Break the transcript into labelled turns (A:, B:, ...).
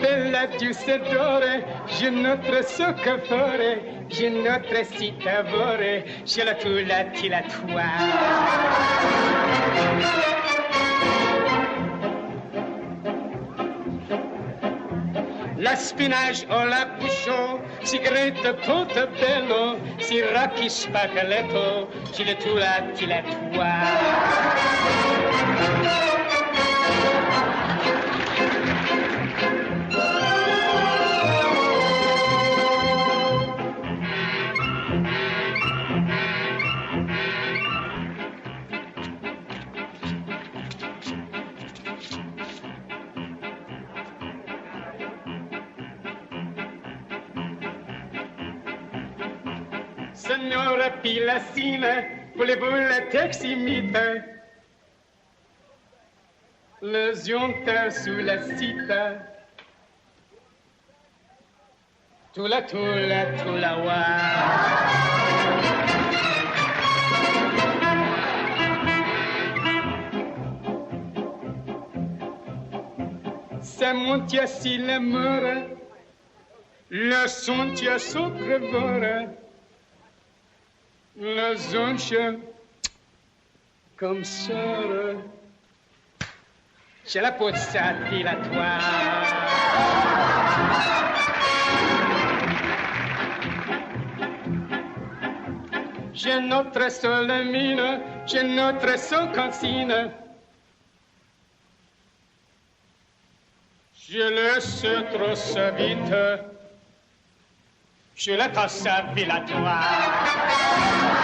A: bella Dulcedore, je notre soccoffore, je notre citavore, je la tula tilatoire. La spinage o la bouchon, sigarette portobello, siracchi spaghetto, ciletula Signora Pilacina, voulez-vous la teximite? Le zionta sous la cita. Tula wa. Ça monte si l'amour, la sontia socrevora. La zonche, comme ça, j'ai la peau de ça dilatoire. J'ai notre seule mine, j'ai notre seule cantine. Je laisse trop sa vite, je la tasse dilatoire.